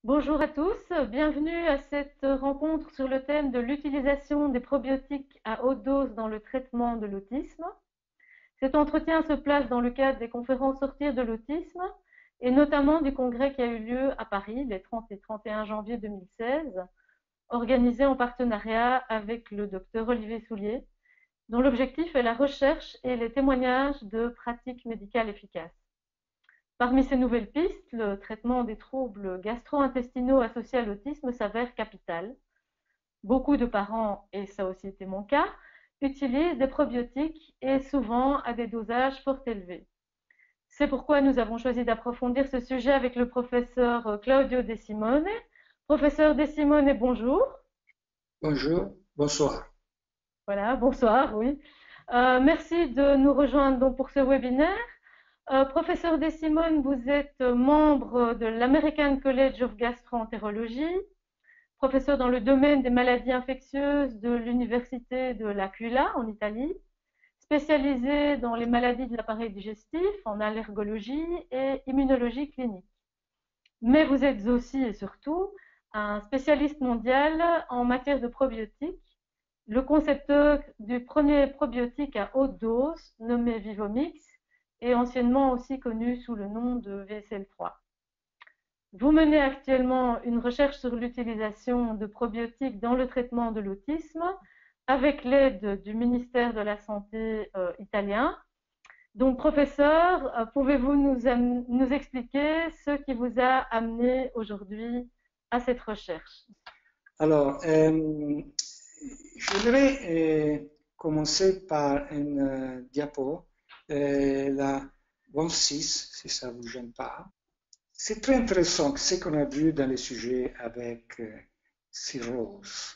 Bonjour à tous, bienvenue à cette rencontre sur le thème de l'utilisation des probiotiques à haute dose dans le traitement de l'autisme. Cet entretien se place dans le cadre des conférences Sortir de l'autisme et notamment du congrès qui a eu lieu à Paris les 30 et 31 janvier 2016, organisé en partenariat avec le docteur Olivier Soulier, dont l'objectif est la recherche et les témoignages de pratiques médicales efficaces. Parmi ces nouvelles pistes, le traitement des troubles gastro-intestinaux associés à l'autisme s'avère capital. Beaucoup de parents, et ça a aussi été mon cas, utilisent des probiotiques et souvent à des dosages fort élevés. C'est pourquoi nous avons choisi d'approfondir ce sujet avec le professeur Claudio De Simone. Professeur De Simone, bonjour. Bonjour, bonsoir. Voilà, bonsoir, oui. Merci de nous rejoindre donc pour ce webinaire. Professeur De Simone, vous êtes membre de l'American College of Gastroenterology, professeur dans le domaine des maladies infectieuses de l'Université de l'Aquila en Italie, spécialisé dans les maladies de l'appareil digestif, en allergologie et immunologie clinique. Mais vous êtes aussi et surtout un spécialiste mondial en matière de probiotiques, le concepteur du premier probiotique à haute dose nommé Vivomix et anciennement aussi connu sous le nom de VSL3. Vous menez actuellement une recherche sur l'utilisation de probiotiques dans le traitement de l'autisme avec l'aide du ministère de la Santé italien. Donc, professeur, pouvez-vous nous expliquer ce qui vous a amené aujourd'hui à cette recherche? Alors, j'aimerais commencer par une diapo, la 26, si ça ne vous gêne pas. C'est très intéressant ce qu'on a vu dans les sujets avec cirrhose.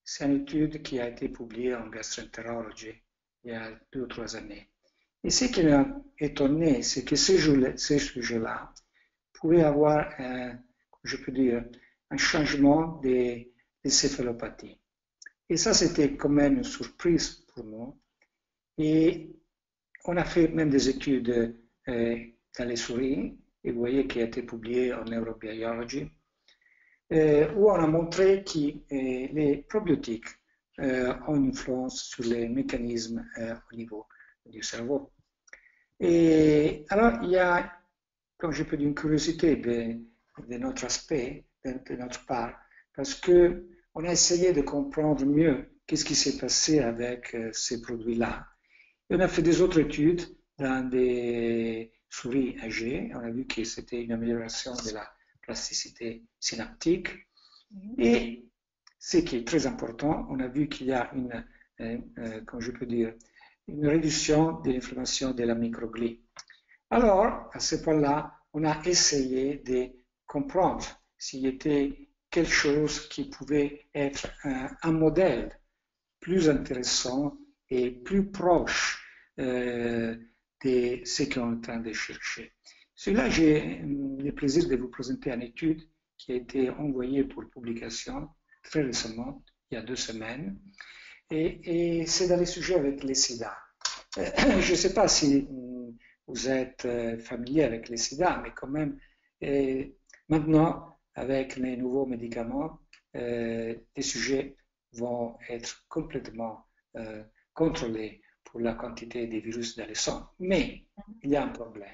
C'est une étude qui a été publiée en Gastroenterology il y a 2 ou 3 années. Et ce qui m'a étonné, c'est que ces sujets-là pouvaient avoir, je peux dire, un changement des céphalopathies. Et ça, c'était quand même une surprise pour nous. Et on a fait même des études dans les souris, et vous voyez qu'il a été publié en Neurobiology, où on a montré que les probiotiques ont une influence sur les mécanismes au niveau du cerveau. Et alors, il y a, comme je peux dire, une curiosité de notre aspect, de notre part, parce que on a essayé de comprendre mieux qu'est-ce qui s'est passé avec ces produits-là. Et on a fait des autres études dans des souris âgées. On a vu que c'était une amélioration de la plasticité synaptique. Et ce qui est très important, on a vu qu'il y a une, comme je peux dire, une réduction de l'inflammation de la microglie. Alors, à ce point-là, on a essayé de comprendre s'il y était quelque chose qui pouvait être un modèle plus intéressant et plus proche de ce qu'on est en train de chercher. Celui-là, j'ai le plaisir de vous présenter une étude qui a été envoyée pour publication très récemment, il y a 2 semaines, et c'est dans les sujets avec les sida. Je ne sais pas si vous êtes familier avec les sida, mais quand même, maintenant, avec les nouveaux médicaments, les sujets vont être complètement contrôlés pour la quantité de virus dans le sang. Mais il y a un problème.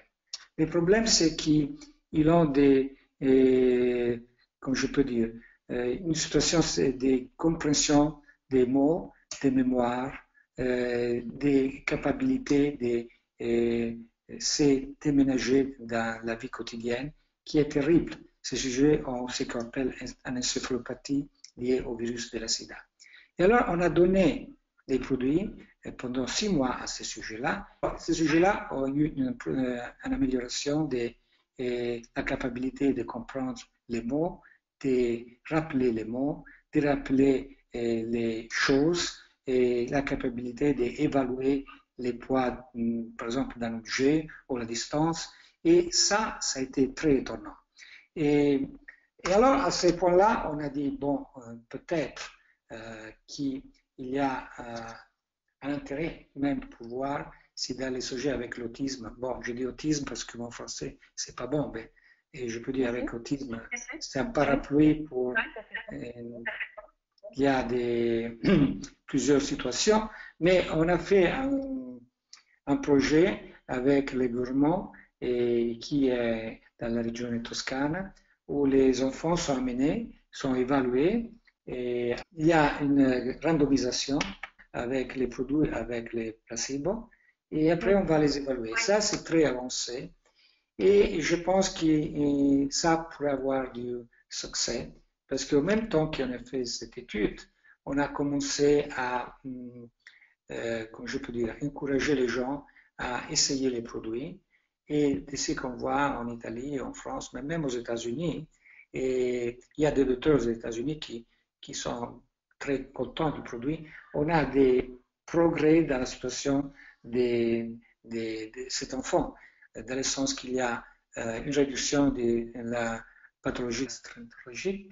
Le problème, c'est qu'ils ont des, comme je peux dire, une situation de compréhension des mots, des mémoires, des capacités de se déménager dans la vie quotidienne, qui est terrible. Ces sujets ont ce qu'on appelle une encéphalopathie liée au virus de la sida. Et alors, on a donné des produits pendant 6 mois à ces sujets-là. Ces sujets-là ont eu une amélioration de la capacité de comprendre les mots, de rappeler les mots, de rappeler les choses et la capacité d'évaluer les poids, par exemple, d'un objet ou la distance. Et ça a été très étonnant. Et alors, à ce point-là, on a dit, bon, peut-être qu'il y a un intérêt même pour voir si dans les sujets avec l'autisme, bon, je dis autisme parce que mon français, c'est pas bon, mais et je peux dire avec autisme, c'est un parapluie pour... il y a plusieurs situations, mais on a fait un projet avec le gouvernement et qui est dans la région toscane, où les enfants sont amenés, sont évalués, et il y a une randomisation avec les produits, avec les placebos, et après on va les évaluer. Ça, c'est très avancé, et je pense que ça pourrait avoir du succès, parce qu'au même temps qu'on a fait cette étude, on a commencé à, comme je peux dire, encourager les gens à essayer les produits. Et de ce qu'on voit en Italie, en France, mais même aux États-Unis, et il y a des docteurs aux États-Unis qui sont très contents du produit. On a des progrès dans la situation de cet enfant, dans le sens qu'il y a une réduction de la pathologie gastroentérologique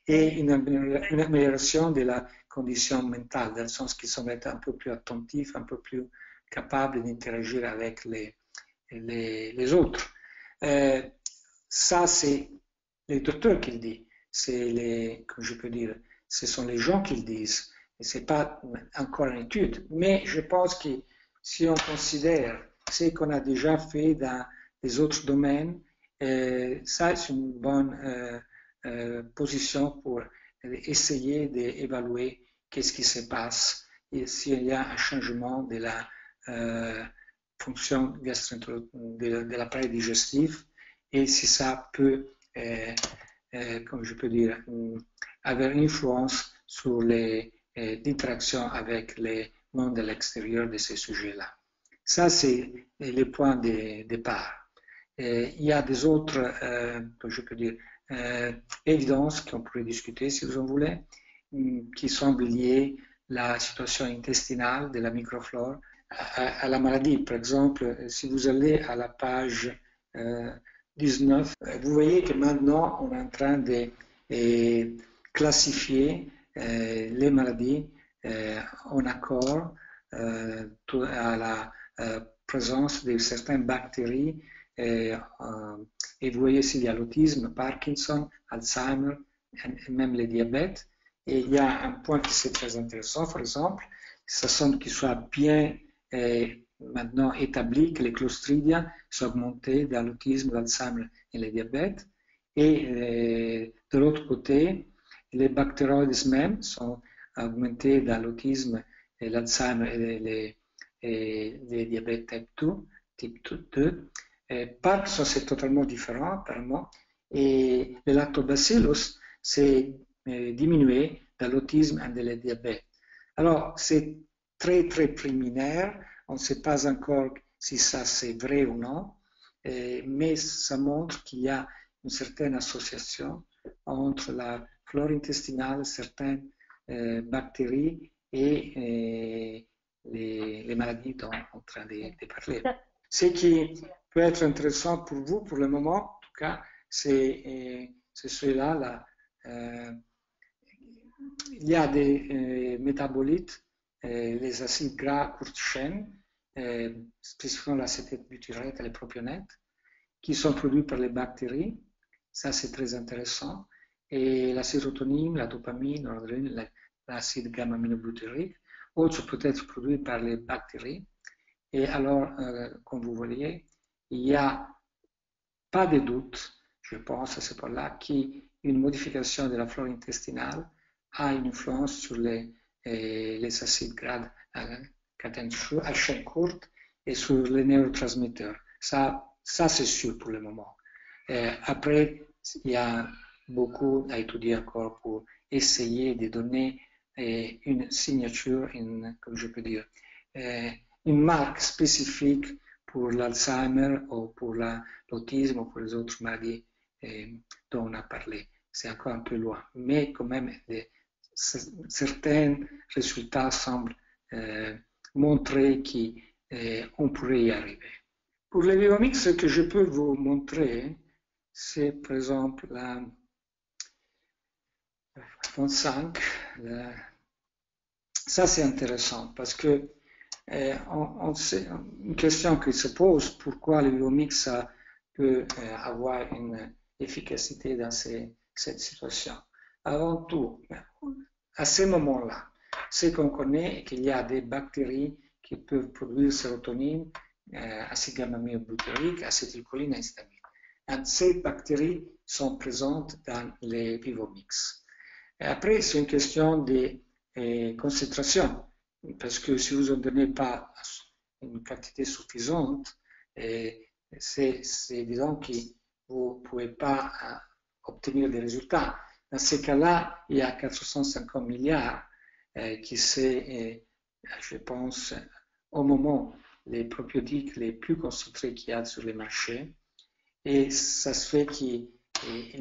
et une amélioration de la condition mentale, dans le sens qu'ils sont un peu plus attentifs, un peu plus capables d'interagir avec les autres. Ça, c'est les docteurs qui le disent. C'est comme je peux dire, ce sont les gens qui le disent. Et ce n'est pas encore une étude. Mais je pense que si on considère ce qu'on a déjà fait dans les autres domaines, ça, c'est une bonne position pour essayer d'évaluer qu'est-ce qui se passe et s'il y a un changement de la fonction de l'appareil digestif et si ça peut, comme je peux dire, avoir une influence sur l'interaction avec les mondes de l'extérieur de ces sujets-là. Ça, c'est le point de départ. Il y a des autres, comme je peux dire, évidences qu'on pourrait discuter si vous en voulez, qui semblent liées à la situation intestinale de la microflore à la maladie. Par exemple, si vous allez à la page 19, vous voyez que maintenant on est en train de classifier les maladies en accord à la présence de certaines bactéries et vous voyez s'il y a l'autisme, Parkinson, Alzheimer et même le diabète. Et il y a un point qui c'est très intéressant, par exemple, ça semble qu'il soit bien maintenant établi que les Clostridia sont augmentées dans l'autisme, l'Alzheimer et le diabète. Et de l'autre côté, les bactéroïdes même sont augmentés dans l'autisme, l'Alzheimer et les diabètes type 2. Parkinson, c'est totalement différent, apparemment. Et le lactobacillus s'est diminué dans l'autisme et le diabète. Alors, c'est très, très préliminaire. On ne sait pas encore si ça c'est vrai ou non, mais ça montre qu'il y a une certaine association entre la flore intestinale, certaines bactéries et les maladies dont on est en train de parler. Ce qui peut être intéressant pour vous, pour le moment, en tout cas, c'est celui-là. Il y a des métabolites, les acides gras courte chaîne, spécifiquement l'acétate butyrate et les propionate, qui sont produits par les bactéries. Ça, c'est très intéressant. Et la sérotonine, la dopamine, l'adrénaline, l'acide gamma-aminobutyrique, autres peut être produits par les bactéries. Et alors, comme vous voyez, il n'y a pas de doute, je pense à ce point-là, qu'une modification de la flore intestinale a une influence sur les acides gras à chaîne courte et sur les neurotransmetteurs. Ça c'est sûr pour le moment. Après, il y a beaucoup à étudier encore pour essayer de donner une signature, comme je peux dire, une marque spécifique pour l'Alzheimer ou pour l'autisme ou pour les autres maladies dont on a parlé. C'est encore un peu loin, mais quand même, certains résultats semblent montrer qu'on pourrait y arriver. Pour les Vivomix, ce que je peux vous montrer, c'est par exemple la 25. Ça, c'est intéressant parce que une question qui se pose, pourquoi le Vivomix a peut avoir une efficacité dans cette situation. Avant tout, à ce moment-là, ce qu'on connaît est qu'il y a des bactéries qui peuvent produire sérotonine, acide gamma-aminobutyrique, acétylcholine et histamine. Et ces bactéries sont présentes dans les vivomix. Et après, c'est une question de concentration, parce que si vous n'en donnez pas une quantité suffisante, c'est évident que vous ne pouvez pas obtenir des résultats. Dans ces cas-là, il y a 450 milliards qui c'est, je pense, au moment les probiotiques les plus concentrés qu'il y a sur les marchés. Et ça se fait qu'ils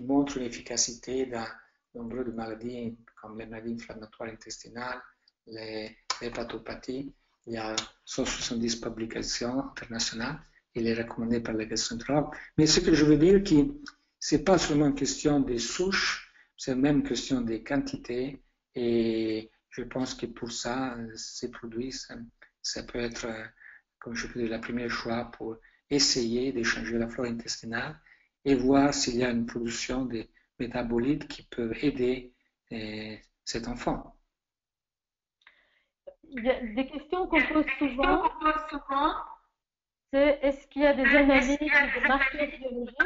montrent une efficacité dans nombre de maladies comme les maladies inflammatoires intestinales, les hépatopathies. Il y a 170 publications internationales. Il est recommandé par les gastroentérologues. Mais ce que je veux dire, ce n'est pas seulement une question des souches, c'est même une question des quantités. Et je pense que pour ça, ces produits, ça peut être, comme je peux dire, le premier choix pour essayer de changer la flore intestinale et voir s'il y a une production de métabolites qui peuvent aider cet enfant. Il y a des questions qu'on pose souvent, c'est est-ce qu'il y a des analyses, des marqueurs biologiques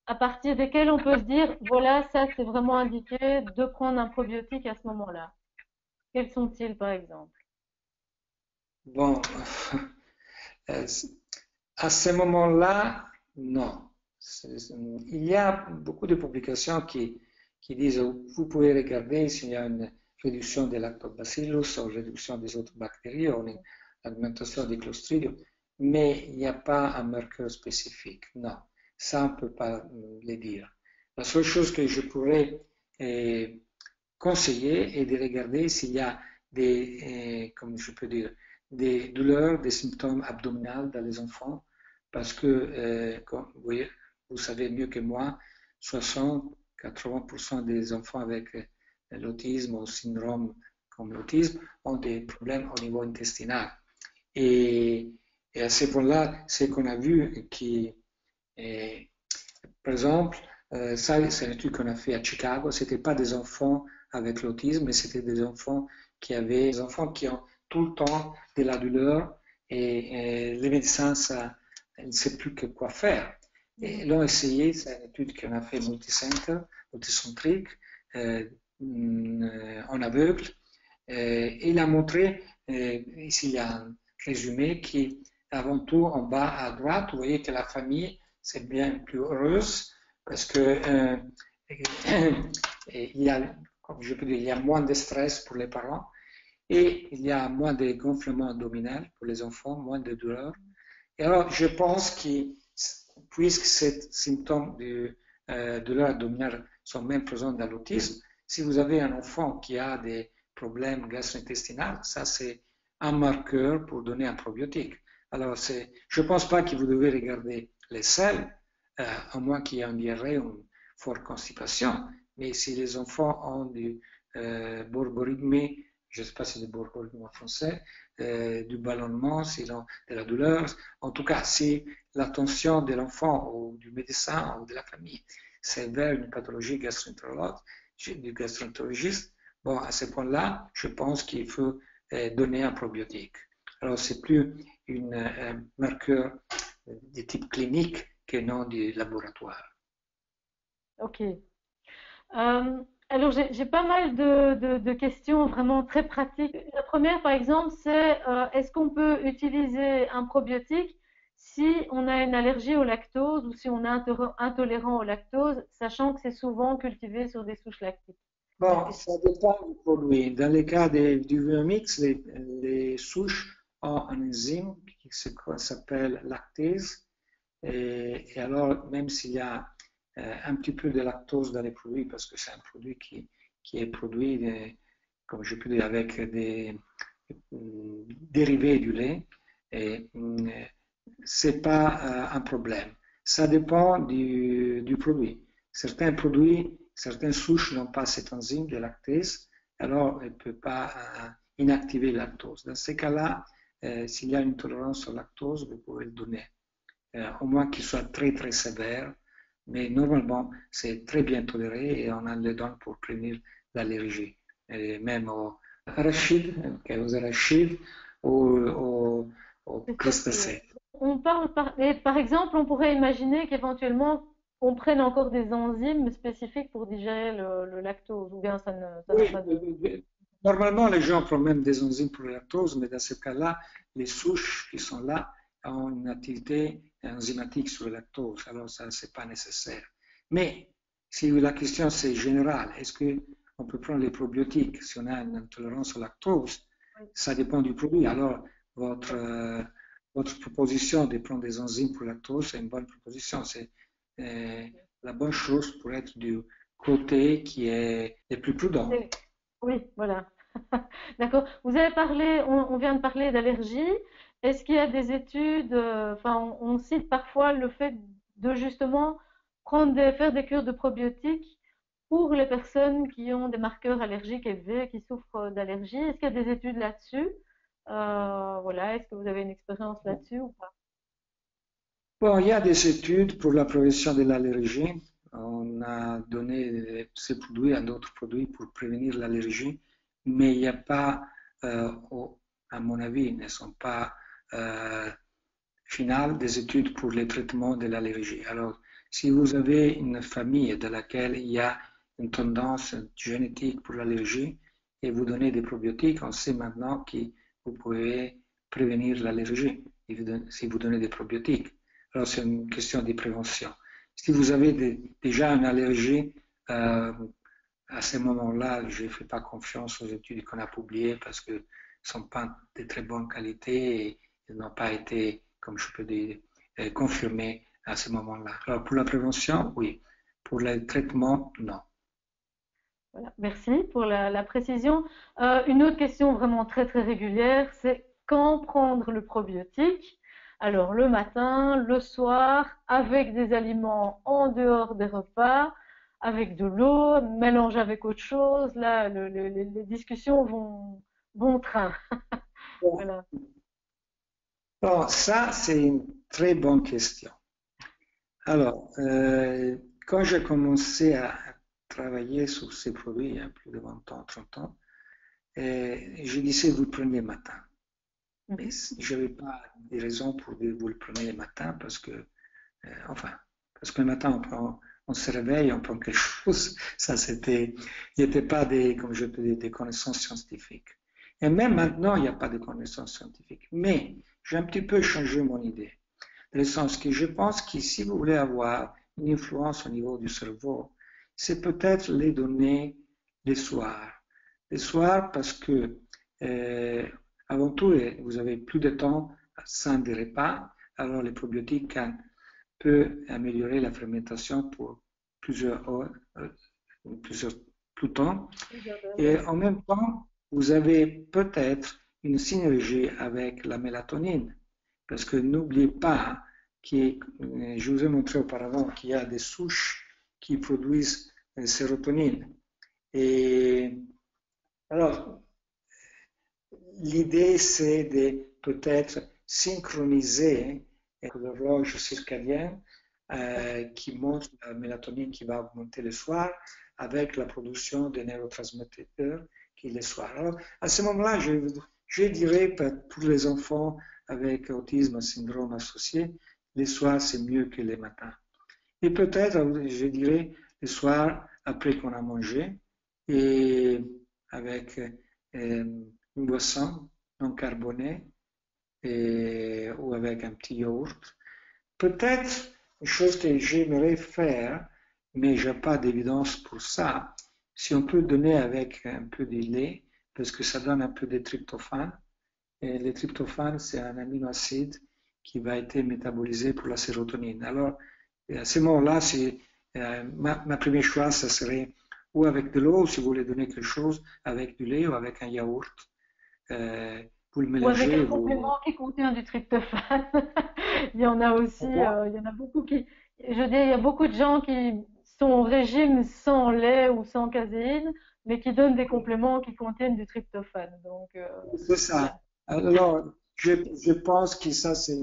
à partir desquels on peut se dire, voilà, ça c'est vraiment indiqué de prendre un probiotique à ce moment-là. Quels sont-ils par exemple? Bon, à ce moment-là, non. Il y a beaucoup de publications qui disent, vous pouvez regarder s'il y a une réduction de lactobacillus ou réduction des autres bactéries ou une augmentation des clostridium, mais il n'y a pas un marqueur spécifique. Non, ça on ne peut pas le dire. La seule chose que je pourrais conseiller est de regarder s'il y a des, comme je peux dire, des douleurs, des symptômes abdominaux dans les enfants, parce que, comme vous savez mieux que moi, 60-80% des enfants avec l'autisme ou syndrome comme l'autisme ont des problèmes au niveau intestinal. Et à ce point-là, ce qu'on a vu, qui, par exemple, ça c'est une étude qu'on a fait à Chicago, c'était pas des enfants avec l'autisme, mais c'était des enfants qui ont tout le temps de la douleur et les médecins, ils ne savent plus que quoi faire. Et l'ont essayé, c'est une étude qu'on a fait multicentrique, en aveugle. Il a montré, ici il y a un résumé, qu'avant tout, en bas à droite, vous voyez que la famille, c'est bien plus heureuse, parce que il y a, comme je peux dire, il y a moins de stress pour les parents, et il y a moins de gonflement abdominal pour les enfants, moins de douleur. Et alors, je pense que, puisque ces symptômes de douleur abdominale sont même présents dans l'autisme, si vous avez un enfant qui a des problèmes gastro-intestinaux, ça c'est un marqueur pour donner un probiotique. Alors, je ne pense pas que vous devez regarder les selles, à moins qu'il y ait un diarrhée ou une forte constipation, mais si les enfants ont du borborygmie, je ne sais pas si c'est borborygmie en français, du ballonnement, s'ils ont de la douleur, en tout cas, si l'attention de l'enfant ou du médecin ou de la famille c'est vers une pathologie du gastroentérologiste, bon, à ce point-là, je pense qu'il faut donner un probiotique. Alors, c'est plus un marqueur de type clinique que non du laboratoire. Ok. Alors, j'ai pas mal de questions vraiment très pratiques. La première, par exemple, c'est est-ce qu'on peut utiliser un probiotique si on a une allergie au lactose ou si on est intolérant au lactose, sachant que c'est souvent cultivé sur des souches lactiques? Bon, ça dépend du produit. Dans le cas du Viomix, les souches ont un enzyme qui s'appelle lactase. Et alors, même s'il y a un petit peu de lactose dans les produits, parce que c'est un produit qui est produit, comme je peux dire, avec des dérivés du lait, et c'est pas un problème. Ça dépend du produit. Certains produits, certaines souches n'ont pas cette enzyme de lactase, alors elle ne peut pas inactiver la lactose. Dans ces cas-là, s'il y a une tolérance au lactose, vous pouvez le donner. au moins qu'il soit très très sévère, mais normalement c'est très bien toléré et on en le donne pour prévenir l'allergie. Et même aux arachides, aux crustacés. On parle par exemple, on pourrait imaginer qu'éventuellement on prenne encore des enzymes spécifiques pour digérer le lactose, ou bien ça n'a Oui, pas de... normalement les gens prennent même des enzymes pour le lactose, mais dans ce cas-là, les souches qui sont là ont une activité enzymatique sur le lactose, alors ça, c'est pas nécessaire. Mais si la question c'est générale, est-ce qu'on peut prendre les probiotiques si on a une intolérance au lactose? Ça dépend du produit. Alors, votre proposition de prendre des enzymes pour le lactose, c'est une bonne proposition. C'est euh, la bonne chose pour être du côté qui est le plus prudent. Oui, voilà. D'accord. Vous avez parlé, on vient de parler d'allergie. Est-ce qu'il y a des études, enfin, on cite parfois le fait de justement faire des cures de probiotiques pour les personnes qui ont des marqueurs allergiques élevés, qui souffrent d'allergies. Est-ce qu'il y a des études là-dessus? Voilà. Est-ce que vous avez une expérience là-dessus ou pas? Bon, il y a des études pour la prévention de l'allergie. On a donné ces produits à d'autres produits pour prévenir l'allergie, mais il n'y a pas, à mon avis, ils ne sont pas finales des études pour les traitements de l'allergie. Alors, si vous avez une famille dans laquelle il y a une tendance génétique pour l'allergie et vous donnez des probiotiques, on sait maintenant que vous pouvez prévenir l'allergie si vous donnez des probiotiques. Alors, c'est une question de prévention. Si vous avez déjà une allergie, à ce moment-là, je ne fais pas confiance aux études qu'on a publiées parce qu'elles ne sont pas de très bonne qualité et elles n'ont pas été, comme je peux dire, confirmées à ce moment-là. Alors, pour la prévention, oui. Pour le traitement, non. Voilà. Merci pour la précision. Une autre question vraiment très très régulière, c'est quand prendre le probiotique? Alors le matin, le soir, avec des aliments en dehors des repas, avec de l'eau, mélangé avec autre chose. Là, les discussions vont bon train. Voilà. Alors, ça, c'est une très bonne question. Alors, quand j'ai commencé à travailler sur ces produits il y a plus de 20 ans, 30 ans, je disais vous le prenez le matin. Mais Mhm. je n'avais pas de raison pour dire vous le prenez le matin parce que, enfin, parce que le matin on se réveille, on prend quelque chose. Ça, il n'y était pas comme je peux dire, des connaissances scientifiques. Et même maintenant, il n'y a pas de connaissances scientifiques. Mais j'ai un petit peu changé mon idée. Dans le sens que je pense que si vous voulez avoir une influence au niveau du cerveau, c'est peut-être les donner le soir. Le soir parce que, euh, avant tout, vous avez plus de temps sans des repas, alors les probiotiques peuvent améliorer la fermentation pour plusieurs heures, plusieurs, tout temps. Et en même temps, vous avez peut-être une synergie avec la mélatonine. Parce que n'oubliez pas que je vous ai montré auparavant qu'il y a des souches qui produisent sérotonine. Et alors, l'idée, c'est de peut-être synchroniser l'horloge circadienne qui montre la mélatonine qui va augmenter le soir avec la production des neurotransmetteurs qui est le soir. Alors, à ce moment-là, je dirais pour les enfants avec autisme, syndrome associé, les soirs, c'est mieux que les matins. Et peut-être, je dirais, le soir, après qu'on a mangé, et avec une boisson non carbonée ou avec un petit yaourt. Peut-être une chose que j'aimerais faire, mais je n'ai pas d'évidence pour ça, si on peut donner avec un peu de lait, parce que ça donne un peu de tryptophane. Et le tryptophane, c'est un aminoacide qui va être métabolisé pour la sérotonine. Alors, à ce moment-là, ma première choix, ça serait ou avec de l'eau, si vous voulez donner quelque chose, avec du lait ou avec un yaourt. Vous le Ou avec mélangez, un vous... complément qui contient du tryptophane. Il y en a aussi, il y en a beaucoup je dis, il y a beaucoup de gens qui sont au régime sans lait ou sans caséine, mais qui donnent des compléments qui contiennent du tryptophane. Donc, C'est ça. voilà. Alors, je pense que ça, c'est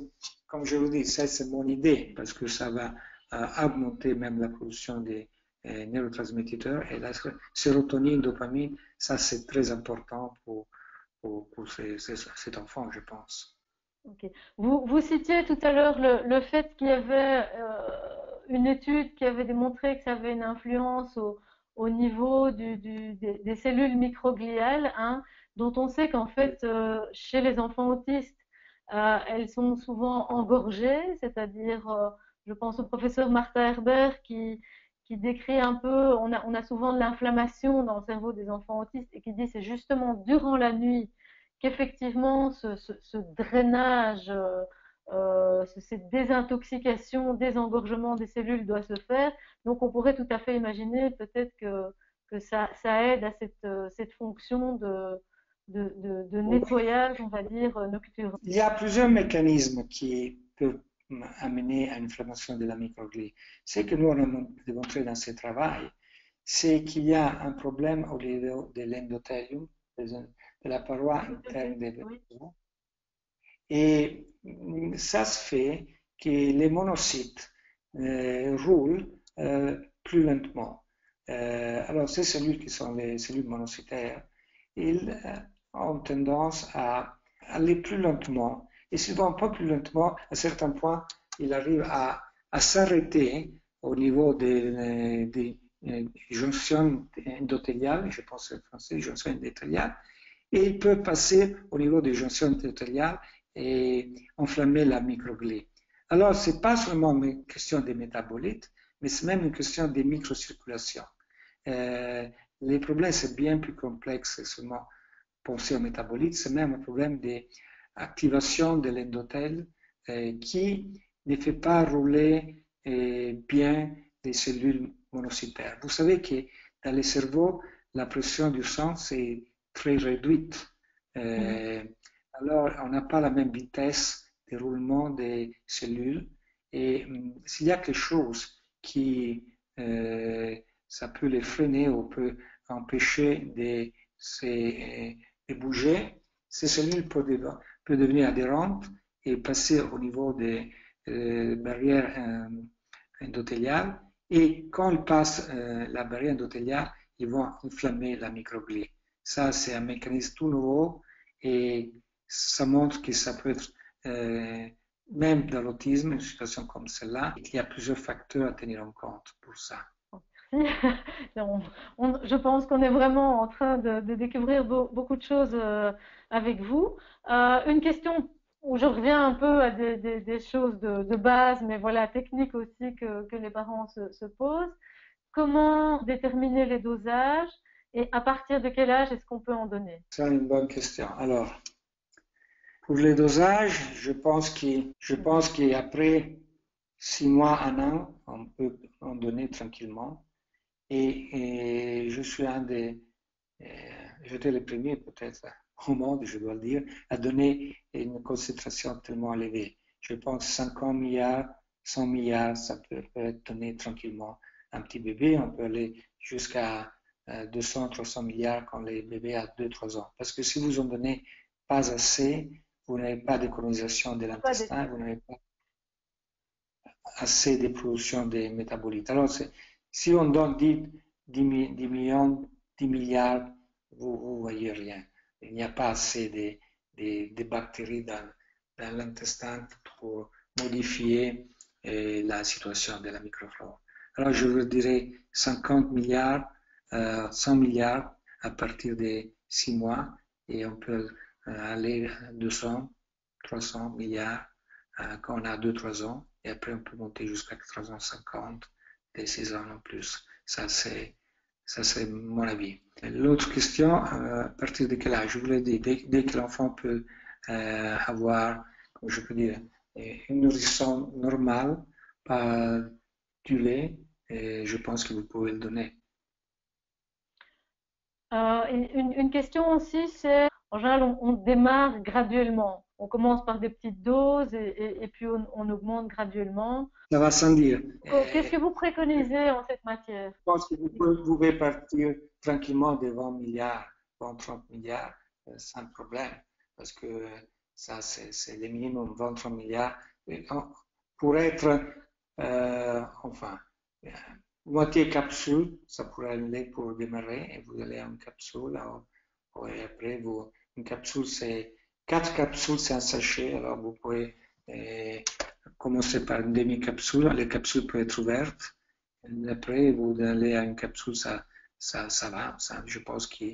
comme je vous dis, ça c'est mon idée, parce que ça va augmenter même la production des neurotransmetteurs et la sérotonine, dopamine, ça c'est très important pour cet enfant, je pense. Ok. Vous citiez tout à l'heure le fait qu'il y avait une étude qui avait démontré que ça avait une influence au niveau des cellules microgliales, hein, dont on sait qu'en fait, chez les enfants autistes, elles sont souvent engorgées, c'est-à-dire, je pense au professeur Martha Herbert qui décrit un peu, on a souvent de l'inflammation dans le cerveau des enfants autistes et qui dit c'est justement durant la nuit qu'effectivement ce drainage, cette désintoxication, désengorgement des cellules doit se faire. Donc on pourrait tout à fait imaginer peut-être que ça aide à cette fonction de nettoyage, on va dire, nocturne. Il y a plusieurs mécanismes qui peuvent amener à une inflammation de la microglie. Ce que nous avons démontré dans ce travail, c'est qu'il y a un problème au niveau de l'endothélium, de la paroi interne des vaisseaux. Et ça se fait que les monocytes roulent plus lentement. Alors, ces cellules qui sont les cellules monocytaires, ils ont tendance à aller plus lentement. Et s'ils vont un peu plus lentement, à certains points, ils arrivent à s'arrêter au niveau des jonctions endothéliales, je pense en français, jonctions endothéliales, et il peut passer au niveau des jonctions endothéliales et enflammer la microglie. Alors, ce n'est pas seulement une question des métabolites, mais c'est même une question des microcirculations. Les problèmes, c'est bien plus complexe que seulement penser aux métabolites, c'est même un problème d'activation de l'endothèle qui ne fait pas rouler bien les cellules monocytaires. Vous savez que dans le cerveau, la pression du sang, c'est très réduite. Alors, on n'a pas la même vitesse de roulement des cellules. Et s'il y a quelque chose qui, ça peut les freiner ou peut empêcher de bouger, ces cellules peuvent devenir adhérentes et passer au niveau des barrières endothéliales. Et quand elles passent la barrière endothéliale, ils vont inflammer la microglie. Ça, c'est un mécanisme tout nouveau et ça montre que ça peut être, même dans l'autisme, une situation comme celle-là, qu'il y a plusieurs facteurs à tenir en compte pour ça. Je pense qu'on est vraiment en train de découvrir beaucoup de choses avec vous. Une question où je reviens un peu à des choses de base, mais voilà, techniques aussi que les parents se posent. Comment déterminer les dosages et à partir de quel âge est-ce qu'on peut en donner? C'est une bonne question. Alors, pour les dosages, je pense qu'après 6 mois, 1 an, on peut en donner tranquillement. Et je suis j'étais le premier peut-être au monde, je dois le dire, à donner une concentration tellement élevée. Je pense 50 milliards, 100 milliards, ça peut être donné tranquillement. Un petit bébé, on peut aller jusqu'à 200, 300 milliards quand les bébés ont 2-3 ans. Parce que si vous en donnez pas assez, vous n'avez pas de colonisation de l'intestin, vous n'avez pas assez de production des métabolites. Alors, si on donne 10 millions, 10 milliards, vous voyez rien. Il n'y a pas assez de bactéries dans l'intestin pour modifier la situation de la microflore. Alors, je vous dirais 50 milliards, 100 milliards à partir de 6 mois et on peut aller à 200, 300 milliards quand on a 2-3 ans et après on peut monter jusqu'à 350 des 6 ans en plus. Ça c'est mon avis. L'autre question, à partir de quel âge? Je vous l'ai dit, dès que l'enfant peut avoir, comme je peux dire, une nourrisson normale, pas du lait, je pense que vous pouvez le donner. Une question aussi, c'est en général, on démarre graduellement. On commence par des petites doses et puis on augmente graduellement. Ça va sans dire. Qu'est-ce que vous préconisez en cette matière? Je pense que vous pouvez partir tranquillement de 20 milliards, 20, 30 milliards sans problème, parce que ça, c'est le minimum. 20, 30 milliards, pour être, enfin, moitié capsule, ça pourrait aller pour démarrer, et vous allez en capsule, et après, une capsule, c'est 4 capsules, c'est un sachet, alors vous pouvez commencer par une demi-capsule, les capsules peuvent être ouvertes, et après, vous allez à une capsule, ça va, je pense que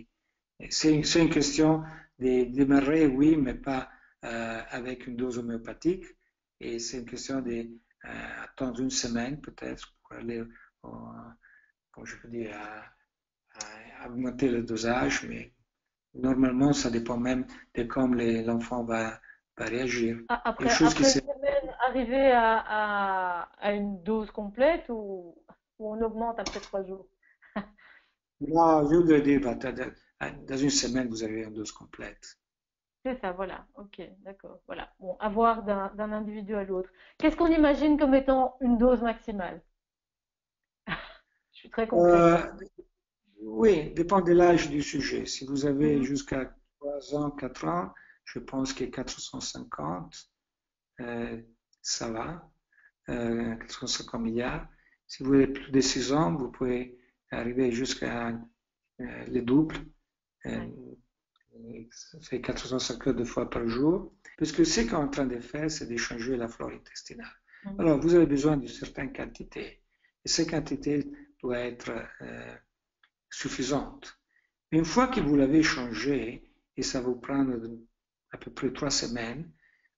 c'est une question de démarrer, oui, mais pas avec une dose homéopathique, et c'est une question d'attendre une semaine peut-être pour aller, comme je peux dire, à augmenter le dosage, mais normalement, ça dépend même de comment l'enfant va réagir. Une Après, chose qui après c'est une semaine, arriver à une dose complète ou on augmente après 3 jours? là, je voudrais dire, dans une semaine, vous avez une dose complète. C'est ça, voilà. Ok, d'accord. Voilà. Bon, à voir d'un individu à l'autre. Qu'est-ce qu'on imagine comme étant une dose maximale? Je suis très concrète. Euh, oui, dépend de l'âge du sujet. Si vous avez Mhm. jusqu'à 3 ans, 4 ans, je pense que 450, euh, ça va. 450 milliards. Si vous avez plus de 6 ans, vous pouvez arriver jusqu'à le double. Euh, Ouais. Ça fait 452 fois par jour. Parce que ce qu'on est en train de faire, c'est d'échanger la flore intestinale. Mhm. Alors, vous avez besoin de certaines quantités. Et ces quantités doivent être suffisantes. Une fois que vous l'avez changé, et ça vous prend à peu près 3 semaines,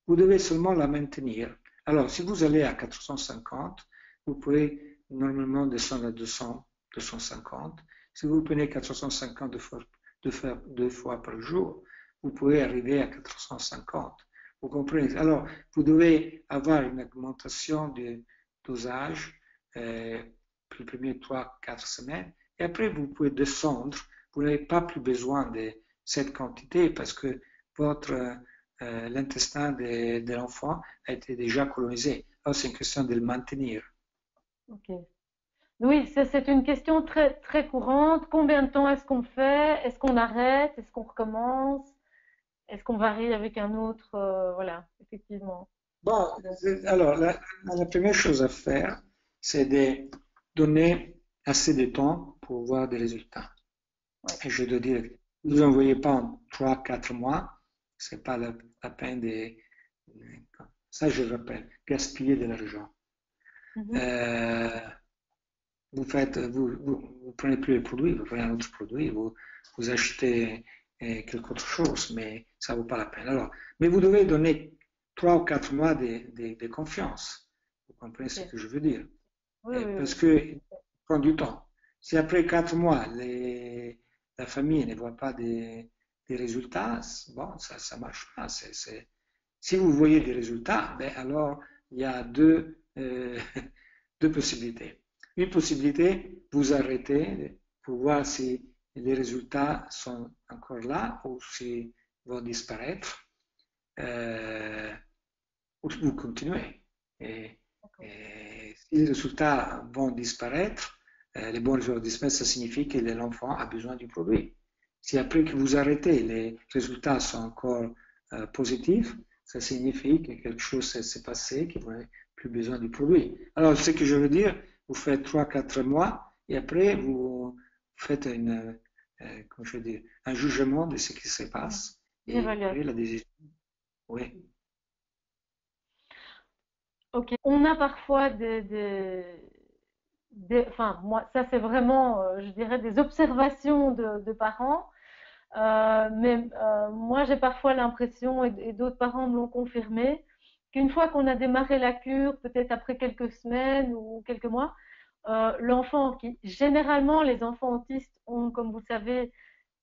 vous devez seulement la maintenir. Alors, si vous allez à 450, vous pouvez normalement descendre à 200, 250. Si vous prenez 450 deux fois par jour, vous pouvez arriver à 450. Vous comprenez? Alors, vous devez avoir une augmentation du dosage pour les premières 3, 4 semaines, et après, vous pouvez descendre. Vous n'avez pas plus besoin de cette quantité parce que l'intestin de l'enfant a été déjà colonisé. Alors, c'est une question de le maintenir. Ok. Oui, c'est une question très, très courante. Combien de temps est-ce qu'on fait? Est-ce qu'on arrête? Est-ce qu'on recommence? Est-ce qu'on varie avec un autre? Voilà, effectivement. Bon, Donc, alors, la première chose à faire, c'est de donner assez de temps pour voir des résultats. ouais. Et je dois dire, ne vous envoyez pas en 3, 4 mois, c'est pas la peine ça je rappelle, gaspiller de l'argent. Mhm. Euh, vous prenez plus le produit, vous prenez un autre produit, vous achetez quelque autre chose, mais ça vaut pas la peine. Alors, mais vous devez donner 3 ou 4 mois de confiance. Vous comprenez ce Ok. que je veux dire? Oui, oui, Parce oui. que prend du temps. Si après 4 mois, la famille ne voit pas des résultats, bon, ça marche pas. Si vous voyez des résultats, ben alors il y a deux possibilités. Une possibilité, vous arrêtez pour voir si les résultats sont encore là ou s'ils vont disparaître, euh, ou vous continuez. Et, D'accord. et si les résultats vont disparaître, les bons résultats disparaissent, ça signifie que l'enfant a besoin du produit. Si après que vous arrêtez, les résultats sont encore positifs, ça signifie que quelque chose s'est passé, que vous n'avez plus besoin du produit. Alors, ce que je veux dire, vous faites 3, 4 mois et après vous faites comment je veux dire, un jugement de ce qui se Mhm. passe Une et après la évaluation. décision. Oui. Ok. On a parfois enfin, moi, ça c'est vraiment, je dirais, des observations de parents. Mais moi, j'ai parfois l'impression, et d'autres parents me l'ont confirmé, qu'une fois qu'on a démarré la cure, peut-être après quelques semaines ou quelques mois, l'enfant généralement, les enfants autistes ont, comme vous le savez,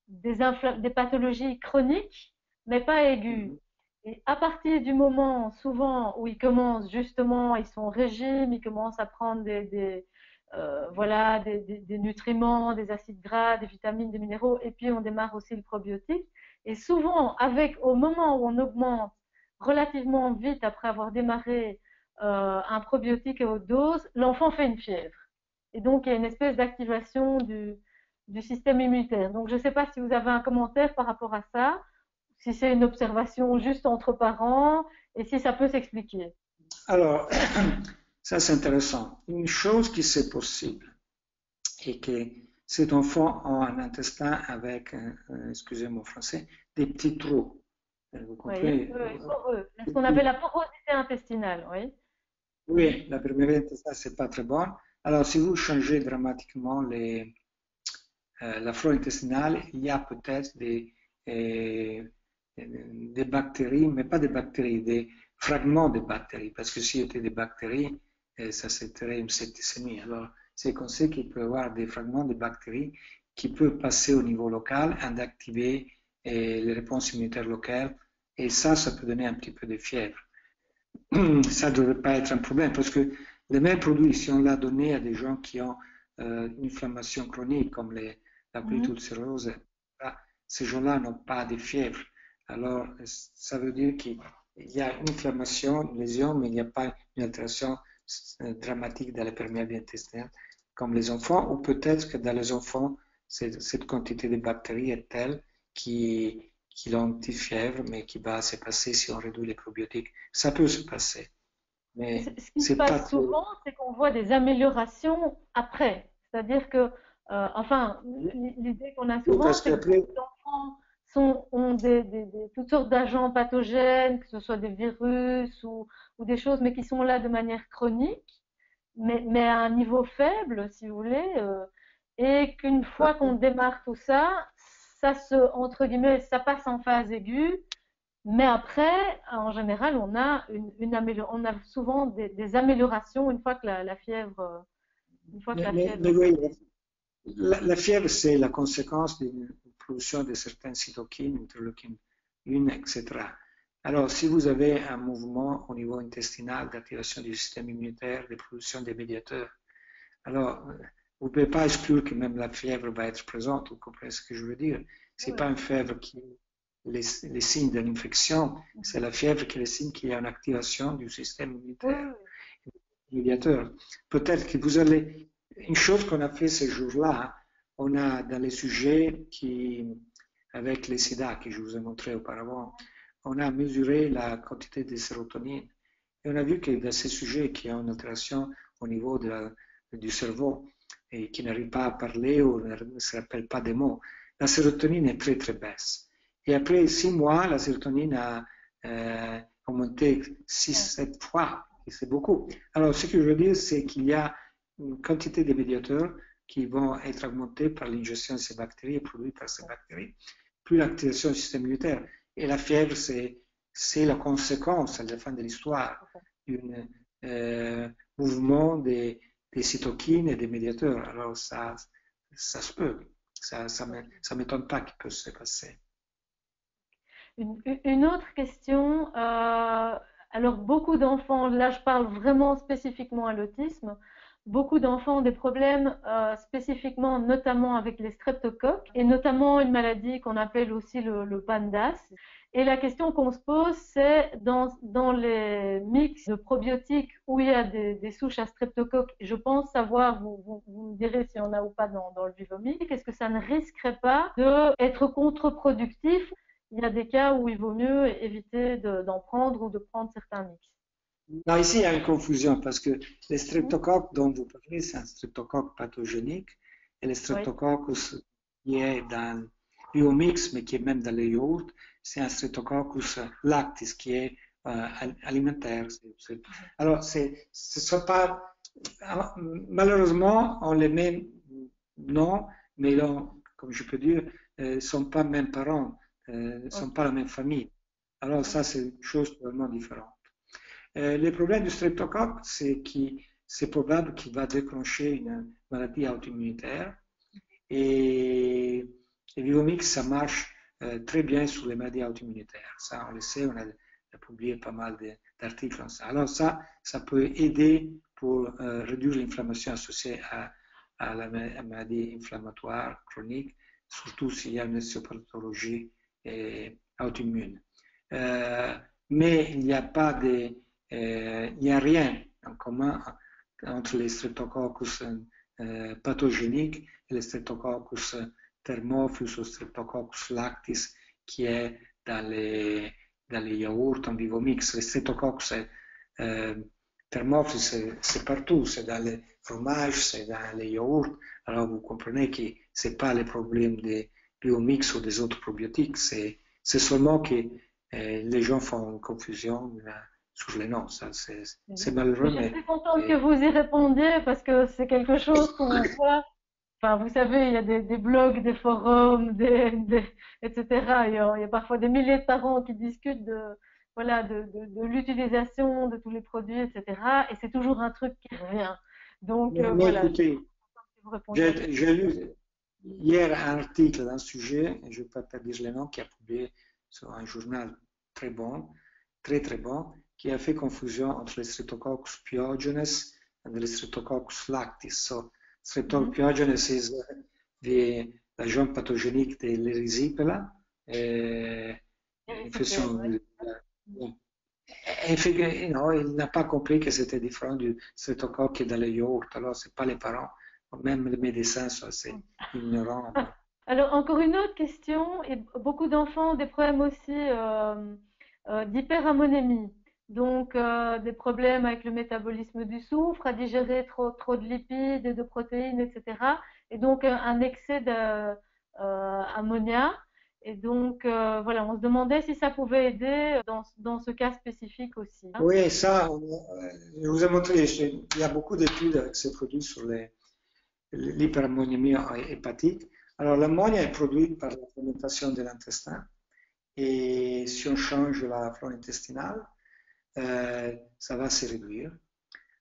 des pathologies chroniques, mais pas aiguës. Mhm. Et à partir du moment, souvent, où ils commencent justement, ils sont au régime, ils commencent à prendre voilà, des nutriments, des acides gras, des vitamines, des minéraux, et puis on démarre aussi le probiotique. Et souvent, au moment où on augmente relativement vite après avoir démarré un probiotique à haute dose, l'enfant fait une fièvre. Et donc, il y a une espèce d'activation du système immunitaire. Donc, je ne sais pas si vous avez un commentaire par rapport à ça, si c'est une observation juste entre parents et si ça peut s'expliquer. Alors, ça c'est intéressant. Une chose qui c'est possible et que ces enfants ont un intestin avec, excusez-moi français, des petits trous. Vous Oui, comprenez? oui, poreux. Ce qu'on appelle la porosité intestinale, oui. Oui, la première intestin, c'est pas très bon. Alors, si vous changez dramatiquement la flore intestinale, il y a peut-être des bactéries, mais pas des bactéries, des fragments de bactéries, parce que s'il y était des bactéries, ça serait une septicémie. Alors, c'est qu'on sait qu'il peut y avoir des fragments de bactéries qui peuvent passer au niveau local et activer les réponses immunitaires locales, et ça peut donner un petit peu de fièvre. Ça ne devrait pas être un problème, parce que les mêmes produits, si on l'a donné à des gens qui ont une inflammation chronique, comme la colite ulcéreuse, ces gens-là n'ont pas de fièvre. Alors, ça veut dire qu'il y a une inflammation, une lésion, mais il n'y a pas une altération dramatique dans la perméabilité intestinale, comme les enfants, ou peut-être que dans les enfants, cette quantité de bactéries est telle qui ont une petite fièvre, mais qui va se passer si on réduit les probiotiques. Ça peut se passer, mais Ce qui se c'est pas passe trop. souvent, c'est qu'on voit des améliorations après. C'est-à-dire que, enfin, l'idée qu'on a Oui, souvent, parce c'est que qu'après, les enfants ont toutes sortes d'agents pathogènes, que ce soit des virus ou des choses, mais qui sont là de manière chronique, mais à un niveau faible, si vous voulez, et qu'une fois qu'on démarre tout ça, entre guillemets, ça passe en phase aiguë, mais après, en général, on a souvent des améliorations une fois que la fièvre, une fois que la fièvre mais est oui, passée. la fièvre, c'est la conséquence d'une production de certaines cytokines, interleukine 1, etc. Alors, si vous avez un mouvement au niveau intestinal d'activation du système immunitaire, de production des médiateurs, alors vous ne pouvez pas exclure que même la fièvre va être présente, vous comprenez ce que je veux dire. Ce n'est pas Oui, une fièvre qui est les signes d'une infection, c'est la fièvre qui est le signe qu'il y a une activation du système oui, immunitaire, oui. médiateur. Peut-être que vous allez. Une chose qu'on a fait ces jours-là, on a dans les sujets avec les sida que je vous ai montré auparavant, on a mesuré la quantité de sérotonine. Et on a vu que dans ces sujets qui ont une altération au niveau du cerveau et qui n'arrivent pas à parler ou ne se rappellent pas des mots, la sérotonine est très très basse. Et après 6 mois, la sérotonine a augmenté 6-7 fois, et c'est beaucoup. Alors ce que je veux dire, c'est qu'il y a une quantité de médiateurs qui vont être augmentés par l'ingestion de ces bactéries et produits par ces bactéries, plus l'activation du système immunitaire. Et la fièvre, c'est la conséquence, à la fin de l'histoire, d'un mouvement des cytokines et des médiateurs. Alors ça se peut. Ça m'étonne pas qu'il peut se passer. Une autre question, alors beaucoup d'enfants, là je parle vraiment spécifiquement à l'autisme, beaucoup d'enfants ont des problèmes spécifiquement, notamment avec les streptocoques, et notamment une maladie qu'on appelle aussi le PANDAS. Et la question qu'on se pose, c'est dans les mix de probiotiques où il y a des souches à streptocoques, je pense savoir, vous me direz si on a ou pas dans le Vivomix, est-ce que ça ne risquerait pas d'être contre-productif? Il y a des cas où il vaut mieux éviter d'en prendre ou de prendre certains mix. Non, ici, il y a une confusion parce que les Mhm. streptocoques dont vous parlez, c'est un streptocoque pathogénique et le Oui, streptococcus qui est dans le biomix, mais qui est même dans les yaourts, c'est un streptococcus lactis qui est alimentaire. Alors, ce sont pas, malheureusement, on les met, non, mais là, comme je peux dire, ne sont pas même parents, ne sont ok. pas la même famille. Alors, ça, c'est une chose totalement différente. Le problème du streptocoque, c'est que c'est probable qu'il va déclencher une maladie auto-immunitaire et Vivomix, ça marche très bien sur les maladies auto-immunitaires. Ça, on le sait, on a publié pas mal d'articles en ça. Alors ça peut aider pour réduire l'inflammation associée à la maladie inflammatoire chronique, surtout s'il y a une pathologie auto-immune. Euh, mais il n'y a pas il n'y a rien en commun entre les streptococcus pathogéniques et les streptococcus thermophilus ou streptococcus lactis qui est dans les yaourts en vivomix. Les streptococcus thermopsyle, c'est partout, c'est dans les fromages, c'est dans les yaourts. Alors vous comprenez que c'est pas le problème des biomix ou des autres probiotiques, c'est seulement que les gens font une confusion sur les noms. Ça, c'est malheureux, Mais je suis mais très contente que vous y répondiez parce que c'est quelque chose qu'on voit. Enfin, vous savez, il y a des blogs, des forums, etc. Il y a parfois des milliers de parents qui discutent voilà, de l'utilisation de tous les produits, etc. Et c'est toujours un truc qui revient. Donc, mais voilà, je suis écoutez, contente que vous répondiez à cette j'ai question. lu hier un article d'un sujet, je ne vais pas dire le nom, qui a publié sur un journal très bon, très très bon, qui a fait confusion entre le Streptococcus pyogenes et le Streptococcus lactis. So, Streptococcus Mhm. pyogenes is l'agent pathogénique de l'érysipela, Irrésistible, infection. ouais. Non, il n'a pas compris que c'était différent du streptocoque dans les yaourts. Alors, c'est pas les parents, même les médecins sont assez ignorants. Ah, alors, encore une autre question, et beaucoup d'enfants ont des problèmes aussi d'hyperammonémie. Donc, des problèmes avec le métabolisme du soufre, à digérer trop de lipides et de protéines, etc. Et donc, un excès d'ammonia. Et donc, voilà, on se demandait si ça pouvait aider dans ce cas spécifique aussi, hein. Oui, ça, je vous ai montré, il y a beaucoup d'études avec ces produits sur l'hyperammonémie hépatique. Alors, l'ammonia est produite par la fermentation de l'intestin et si on change la flore intestinale, ça va se réduire.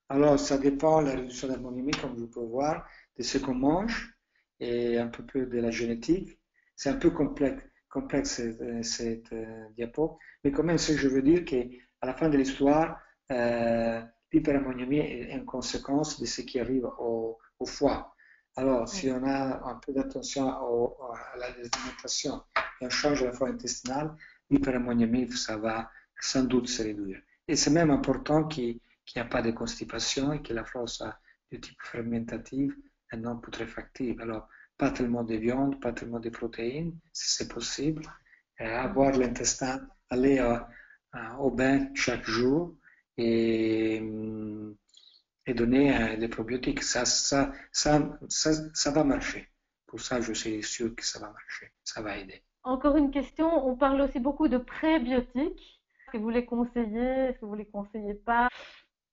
Alors, ça dépend de la réduction d'harmonie, comme vous pouvez voir, de ce qu'on mange et un peu de la génétique. C'est un peu complexe cette diapo, mais quand même, ce que je veux dire, qu'à la fin de l'histoire, l'hyperammonémie est une conséquence de ce qui arrive au foie. Alors, si on a un peu d'attention à l'alimentation et on change la flore intestinale, l'hyperammonémie, ça va sans doute se réduire. Et c'est même important qu'il n'y a pas de constipation et que la flore soit de type fermentative et non putréfactive. Alors, pas tellement de viande, pas tellement de protéines, si c'est possible. Avoir l'intestin, aller au bain chaque jour et, et donner des probiotiques. Ça va marcher. Pour ça, je suis sûr que ça va marcher. Ça va aider. Encore une question, on parle aussi beaucoup de prébiotiques. Est-ce que vous les conseillez? Est-ce que vous les conseillez pas?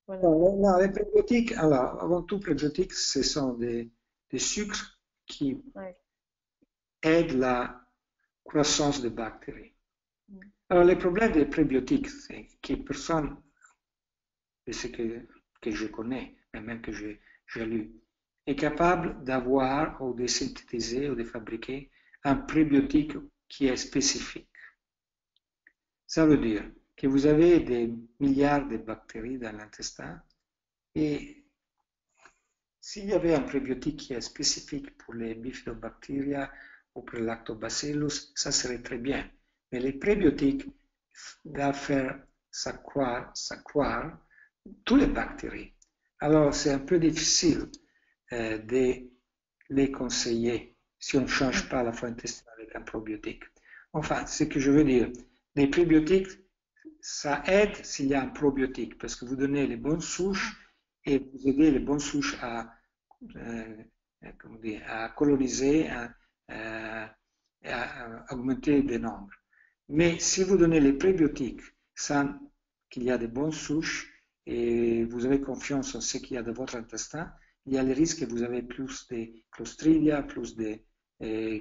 Voilà. Non, non, les prébiotiques, alors, avant tout, prébiotiques, ce sont des sucres qui Ouais. aident la croissance des bactéries. Mm. Alors, le problème des prébiotiques, c'est que personne, de ce que je connais, mais même que j'ai lu, est capable d'avoir ou de synthétiser ou de fabriquer un prébiotique qui est spécifique. Ça veut dire que vous avez des milliards de bactéries dans l'intestin et s'il y avait un prébiotique qui est spécifique pour les bifidobactéries ou pour le lactobacillus, ça serait très bien. Mais les prébiotiques doivent faire s'accroître toutes les bactéries. Alors c'est un peu difficile de les conseiller si on ne change pas la flore intestinale avec un probiotique. Enfin, ce que je veux dire, les prébiotiques, ça aide s'il y a un probiotique, parce que vous donnez les bonnes souches et vous aidez les bonnes souches à coloniser, à augmenter des nombres. Mais si vous donnez les prébiotiques sans qu'il y a de bonnes souches et vous avez confiance en ce qu'il y a dans votre intestin, il y a le risque que vous avez plus de Clostridia, plus de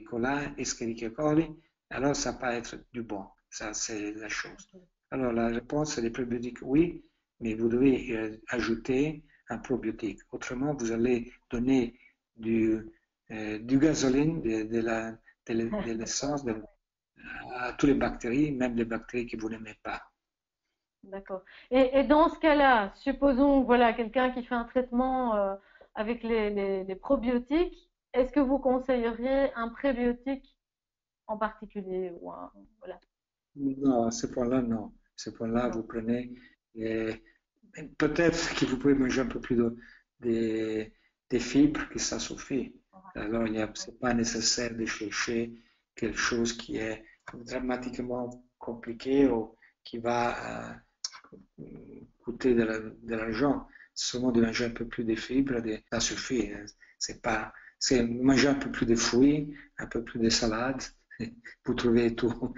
coli, Escherichia coli, alors ça peut être du bon. Ça, c'est la chose. Alors, la réponse est des prébiotiques, oui, mais vous devez ajouter un probiotique. Autrement, vous allez donner du gasoline, de l'essence à toutes les bactéries, même les bactéries que vous n'aimez pas. D'accord. Et dans ce cas-là, supposons, voilà, quelqu'un qui fait un traitement avec les probiotiques, est-ce que vous conseilleriez un prébiotique en particulier ou voilà, Non, à ce point-là, non. À ce point-là, non. vous prenez, euh, peut-être que vous pouvez manger un peu plus de fibres, que ça suffit. Alors, c'est pas nécessaire de chercher quelque chose qui est dramatiquement compliqué ou qui va coûter de l'argent. Seulement de manger un peu plus de fibres, ça suffit. C'est manger un peu plus de fruits, un peu plus de salade. Vous trouvez tout.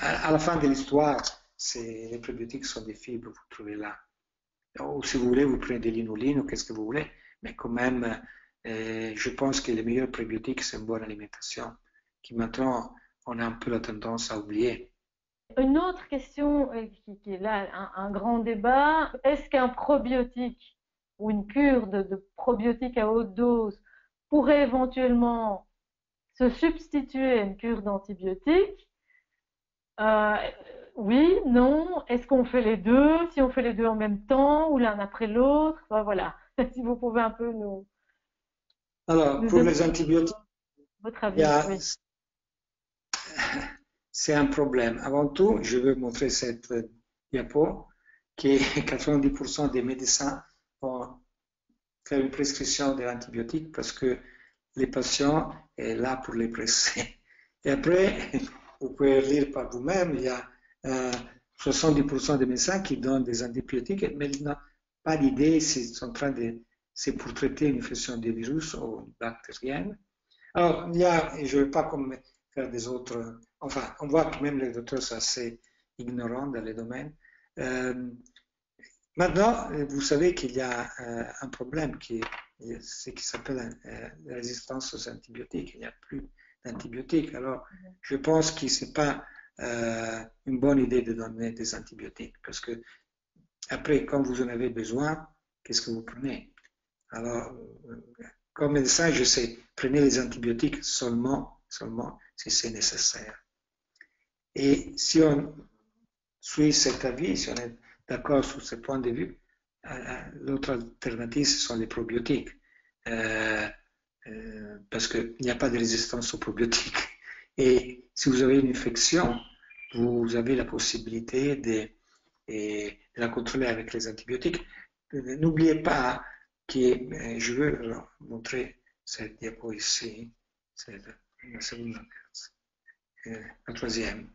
À la fin de l'histoire, les probiotiques sont des fibres, vous trouvez là. Ou si vous voulez, vous prenez des linolines ou qu'est-ce que vous voulez. Mais quand même, je pense que les meilleurs probiotiques, c'est une bonne alimentation, qui maintenant, on a un peu la tendance à oublier. Une autre question qui est là, un grand débat, est-ce qu'un probiotique ou une cure de probiotiques à haute dose pourrait éventuellement se substituer à une cure d'antibiotiques? Euh, oui, non. Est-ce qu'on fait les deux? Si on fait les deux en même temps ou l'un après l'autre? Enfin, voilà. Si vous pouvez un peu Alors, nous pour donner les antibiotiques, votre il y avis. a, Oui. c'est un problème. Avant tout, je veux montrer cette diapo que 90% des médecins vont faire une prescription de l'antibiotique parce que les patients sont là pour les presser. Et après, vous pouvez lire par vous-même, il y a 70% des médecins qui donnent des antibiotiques, mais ils n'ont pas d'idée s'ils sont en train de, c'est pour traiter une infection de virus ou bactérienne. Alors, il y a, et je ne veux pas comme faire des autres, enfin, on voit que même les docteurs sont assez ignorants dans les domaines. Euh, Maintenant, vous savez qu'il y a un problème ce qui s'appelle la résistance aux antibiotiques. Il n'y a plus d'antibiotiques. Alors, je pense que ce n'est pas une bonne idée de donner des antibiotiques parce que après, quand vous en avez besoin, qu'est-ce que vous prenez? Alors, comme médecin, je sais, prenez les antibiotiques seulement si c'est nécessaire. Et si on suit cet avis, si on est d'accord sur ce point de vue, l'autre alternative, ce sont les probiotiques. Euh, Parce qu'il n'y a pas de résistance aux probiotiques. Et si vous avez une infection, vous avez la possibilité de la contrôler avec les antibiotiques. N'oubliez pas que je veux montrer cette diapo ici, c'est la seconde, la troisième,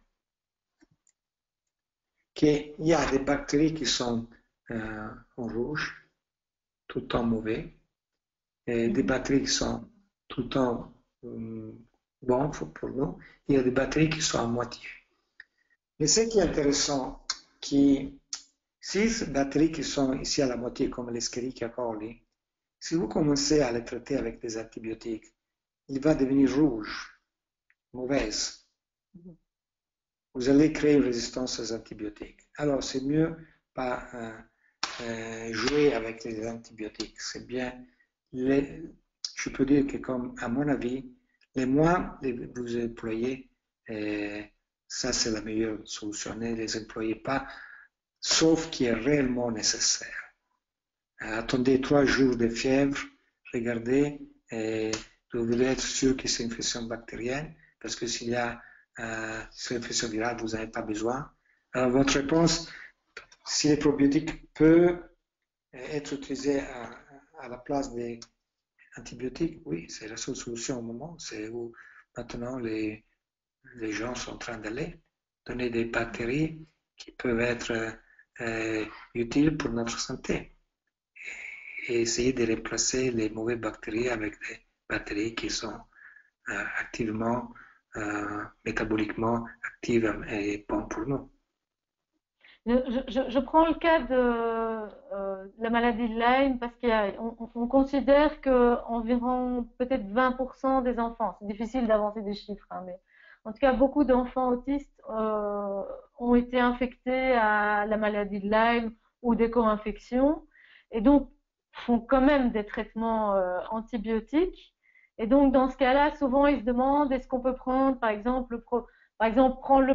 qu'il y a des bactéries qui sont en rouge, tout le temps mauvais, et des bactéries qui sont tout le temps bonnes pour nous, il y a des bactéries qui sont à moitié. Mais ce qui est intéressant, qui, si ces bactéries qui sont ici à la moitié, comme l'Escherichia coli, si vous commencez à les traiter avec des antibiotiques, il va devenir rouge, mauvaise. Vous allez créer une résistance aux antibiotiques. Alors, c'est mieux pas jouer avec les antibiotiques. C'est bien. Je peux dire que, comme à mon avis, les moins vous employez, ça c'est la meilleure solution. Ne les employez pas, sauf qui est réellement nécessaire. Attendez 3 jours de fièvre, regardez, et vous voulez être sûr que c'est une infection bactérienne, parce que s'il y a une infection virale, vous n'avez pas besoin. Alors, votre réponse, si les probiotiques peuvent être utilisés à la place des antibiotiques, oui, c'est la seule solution au moment. C'est où maintenant les gens sont en train d'aller donner des bactéries qui peuvent être utiles pour notre santé et essayer de remplacer les mauvaises bactéries avec des bactéries qui sont activement, métaboliquement actives et bonnes pour nous. Je prends le cas de la maladie de Lyme parce qu'on considère que environ peut-être 20% des enfants, c'est difficile d'avancer des chiffres, hein, mais en tout cas beaucoup d'enfants autistes ont été infectés à la maladie de Lyme ou des co-infections et donc font quand même des traitements antibiotiques. Et donc dans ce cas-là, souvent ils se demandent est-ce qu'on peut prendre par exemple, prendre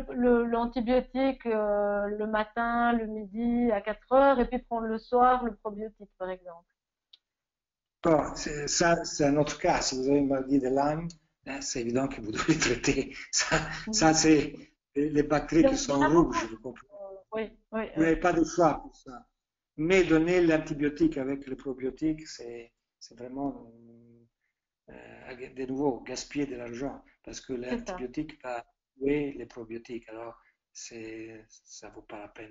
l'antibiotique le matin, le midi à 4 heures et puis prendre le soir le probiotique, par exemple. Bon, ça, c'est un autre cas. Si vous avez une maladie de Lyme, c'est évident que vous devez traiter. Ça c'est les bactéries qui sont rouges, vous comprenez. Oui, oui, Vous oui. n'avez pas de choix pour ça. Mais donner l'antibiotique avec le probiotique, c'est vraiment de nouveau gaspiller de l'argent parce que C'est ça. l'antibiotique va tuer les probiotiques. Alors, ça ne vaut pas la peine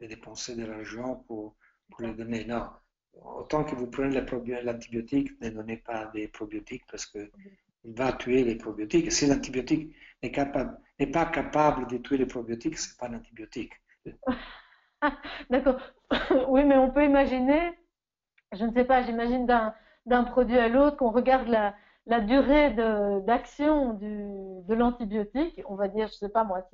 de dépenser de l'argent pour les donner. Non. Autant que vous prenez l'antibiotique, ne donnez pas des probiotiques parce que il va tuer les probiotiques. Si l'antibiotique n'est pas capable de tuer les probiotiques, c'est pas un antibiotique. D'accord. Oui, mais on peut imaginer, je ne sais pas, j'imagine d'un produit à l'autre qu'on regarde la durée d'action de l'antibiotique. On va dire, je sais pas moi,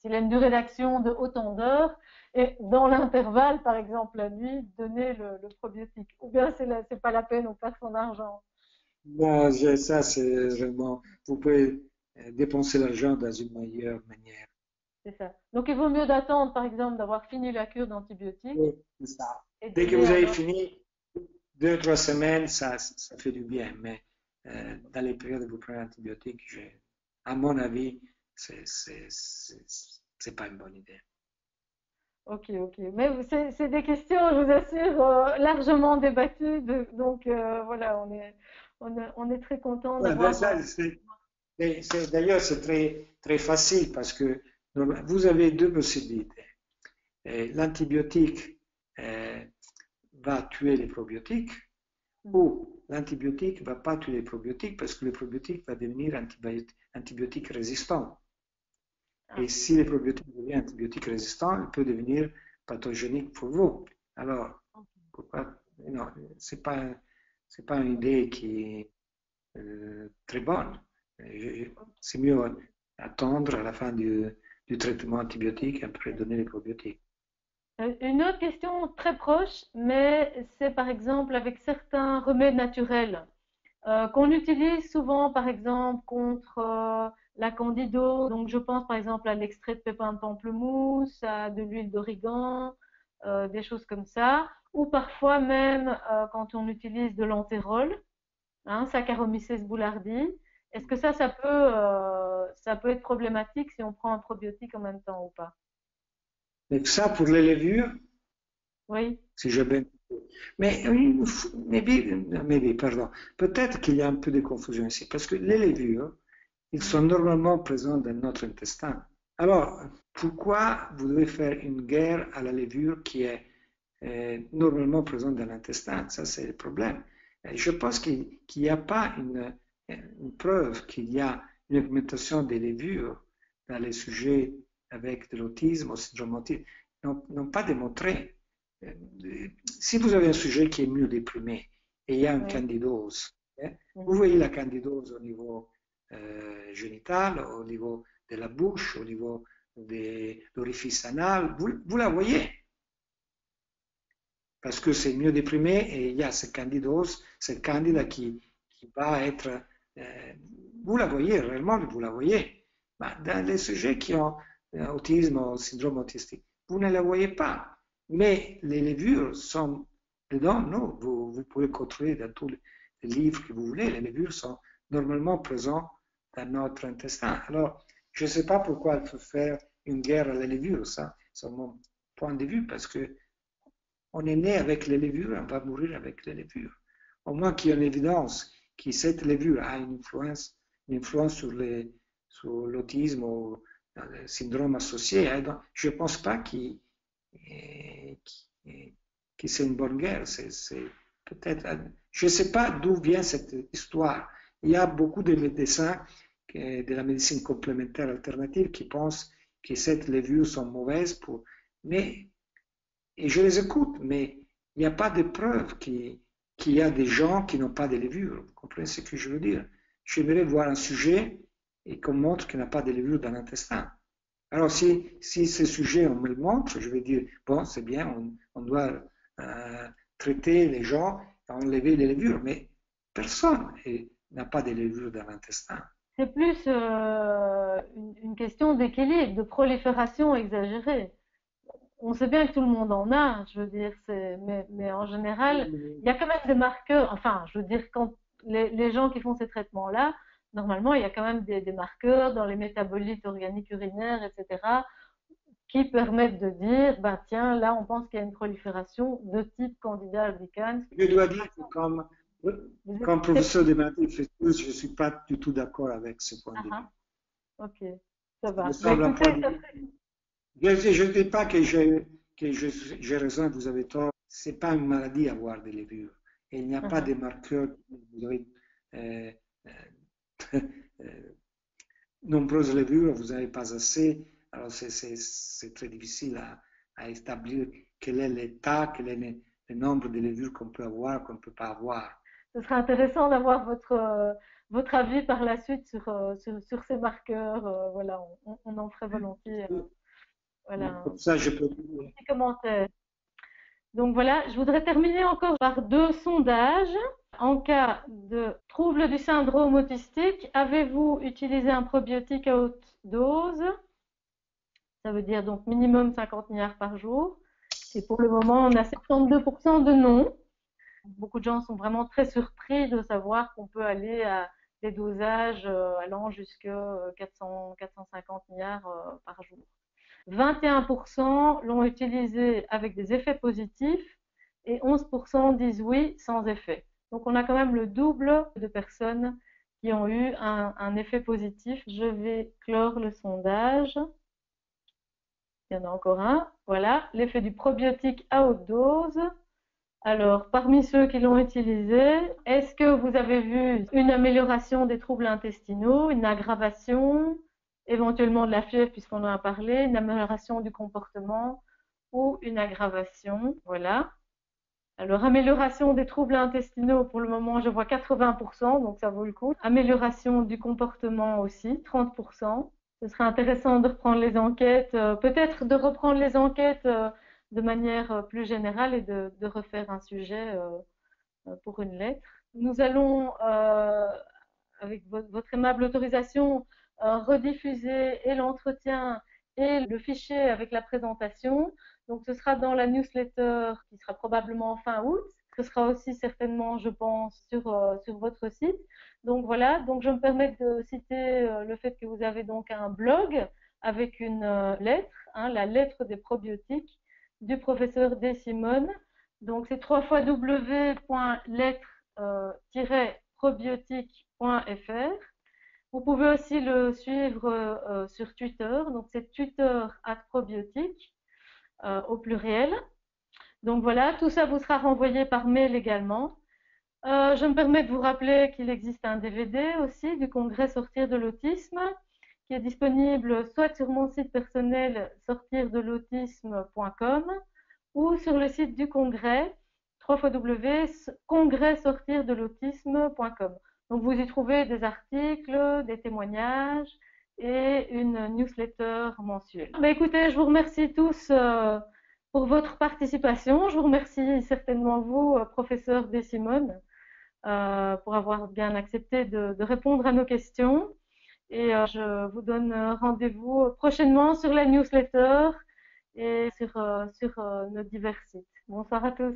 s'il a une durée d'action de autant d'heures, et dans l'intervalle, par exemple la nuit, donner le probiotique. Ou bien c'est pas la peine, on perd son argent. Non, ça, c'est vraiment, vous pouvez dépenser l'argent dans une meilleure manière. C'est ça. Donc il vaut mieux d'attendre, par exemple, d'avoir fini la cure d'antibiotiques Oui, c'est ça. et Dès que donner vous avez alors. fini, 2 ou 3 semaines, ça fait du bien. Mais dans les périodes où vous prenez l'antibiotique, à mon avis, c'est pas une bonne idée. Ok, ok. Mais c'est des questions, je vous assure, largement débattues. Donc voilà, on est très content Ouais, ben d'avoir. ça, d'ailleurs, c'est très, très facile parce que vous avez 2 possibilités. L'antibiotique euh, va tuer les probiotiques ou l'antibiotique ne va pas tuer les probiotiques parce que le probiotique va devenir antibiotique résistant. Et Ah, si le probiotique devient antibiotique résistant, il peut devenir pathogénique pour vous. Alors, pourquoi? Non, c'est pas une idée qui est très bonne. C'est mieux attendre à la fin du traitement antibiotique et après donner les probiotiques. Une autre question très proche, mais c'est par exemple avec certains remèdes naturels qu'on utilise souvent, par exemple, contre la candidose. Donc, je pense par exemple à l'extrait de pépins de pamplemousse, à de l'huile d'origan, des choses comme ça. Ou parfois même quand on utilise de l'antérol, hein, Saccharomyces boulardii. Est-ce que ça peut être problématique si on prend un probiotique en même temps ou pas? Mais ça, pour les levures, Oui. si j'ai bien compris. Mais, maybe, pardon, peut-être qu'il y a un peu de confusion ici, parce que les levures, ils sont normalement présents dans notre intestin. Alors, pourquoi vous devez faire une guerre à la levure qui est normalement présente dans l'intestin? Ça, c'est le problème. Et je pense qu'il n'y a pas une preuve qu'il y a une augmentation des levures dans les sujets avec de l'autisme ou syndrome autisme. N'ont pas démontré. Si vous avez un sujet qui est mieux déprimé et il y a une Oui. candidose, vous Mhm. voyez la candidose au niveau génital, au niveau de la bouche, au niveau de l'orifice anal, vous la voyez parce que c'est mieux déprimé et il y a cette candidose, cette candida qui va être, euh, vous la voyez, réellement vous la voyez. Mais dans les sujets qui ont autisme ou syndrome autistique, vous ne la voyez pas. Mais les levures sont dedans, non, vous pouvez contrôler dans tous les livres que vous voulez, les levures sont normalement présentes dans notre intestin. Alors, je ne sais pas pourquoi il faut faire une guerre à la levure, ça, c'est mon point de vue, parce que on est né avec les levures, on va mourir avec les levures. Au moins qu'il y ait une évidence que cette levure a une influence sur l'autisme ou le syndrome associé. Donc, je ne pense pas que c'est une bonne guerre. C'est peut-être, je ne sais pas d'où vient cette histoire. Il y a beaucoup de médecins de la médecine complémentaire alternative qui pensent que ces levures sont mauvaises mais et je les écoute, mais il n'y a pas de preuve qu'il y a des gens qui n'ont pas de levure. Vous comprenez ce que je veux dire? J'aimerais voir un sujet et qu'on montre qu'il n'y a pas de levure dans l'intestin. Alors, si ce sujet, on me le montre, je vais dire, bon, c'est bien, on doit traiter les gens, enlever les levures, mais personne n'a pas de levure dans l'intestin. C'est plus une question d'équilibre, de prolifération exagérée. On sait bien que tout le monde en a, je veux dire, mais en général, il y a quand même des marqueurs. Enfin, je veux dire, quand les gens qui font ces traitements-là, normalement, il y a quand même des marqueurs dans les métabolites organiques urinaires, etc., qui permettent de dire, ben tiens, là, on pense qu'il y a une prolifération de type Candida albicans. Je dois dire que Vous êtes comme professeur de maths infectieuse, je ne suis pas du tout d'accord avec ce point Ah, de vue. ah, ok, ça Ça me va. Ben semble un point écoutez, de vue Je ne dis pas que j'ai raison, vous avez tort. C'est pas une maladie avoir des levures. Et il n'y a pas de marqueurs. Vous avez euh, euh, nombreuses levures, vous n'avez pas assez. Alors c'est très difficile à établir quel est l'état, quel est le nombre de levures qu'on peut avoir, qu'on ne peut pas avoir. Ce serait intéressant d'avoir votre avis par la suite sur ces marqueurs. Voilà, on en ferait volontiers. Voilà, Comme ça, je peux. un petit commentaire. Donc voilà, je voudrais terminer encore par 2 sondages. En cas de trouble du syndrome autistique, avez-vous utilisé un probiotique à haute dose? Ça veut dire donc minimum 50 milliards par jour. Et pour le moment, on a 72% de non. Beaucoup de gens sont vraiment très surpris de savoir qu'on peut aller à des dosages allant jusqu'à 450 milliards par jour. 21% l'ont utilisé avec des effets positifs et 11% disent oui sans effet. Donc on a quand même le double de personnes qui ont eu un effet positif. Je vais clore le sondage. Il y en a encore un. Voilà, l'effet du probiotique à haute dose. Alors, parmi ceux qui l'ont utilisé, est-ce que vous avez vu une amélioration des troubles intestinaux, une aggravation, éventuellement de la fièvre puisqu'on en a parlé, une amélioration du comportement ou une aggravation? Voilà. Alors, amélioration des troubles intestinaux, pour le moment, je vois 80%, donc ça vaut le coup. Amélioration du comportement aussi, 30%. Ce serait intéressant de reprendre les enquêtes, peut-être de reprendre les enquêtes de manière plus générale et de refaire un sujet pour une lettre. Nous allons, avec votre aimable autorisation, rediffuser et l'entretien et le fichier avec la présentation. Donc ce sera dans la newsletter qui sera probablement fin août. Ce sera aussi certainement, je pense, sur votre site. Donc voilà, donc je me permets de citer le fait que vous avez donc un blog avec une lettre, la lettre des probiotiques du professeur Dessimone. Donc c'est www.lettre-probiotique.fr. Vous pouvez aussi le suivre sur Twitter, donc c'est Twitter@probiotique au pluriel. Donc voilà, tout ça vous sera renvoyé par mail également. Je me permets de vous rappeler qu'il existe un DVD aussi du congrès Sortir de l'autisme qui est disponible soit sur mon site personnel sortirdelautisme.com ou sur le site du congrès www.congrèssortirdelautisme.com. Donc vous y trouvez des articles, des témoignages et une newsletter mensuelle. Mais écoutez, je vous remercie tous pour votre participation. Je vous remercie certainement vous, professeur Dessimone, pour avoir bien accepté de répondre à nos questions. Et je vous donne rendez-vous prochainement sur la newsletter et sur nos divers sites. Bonsoir à tous.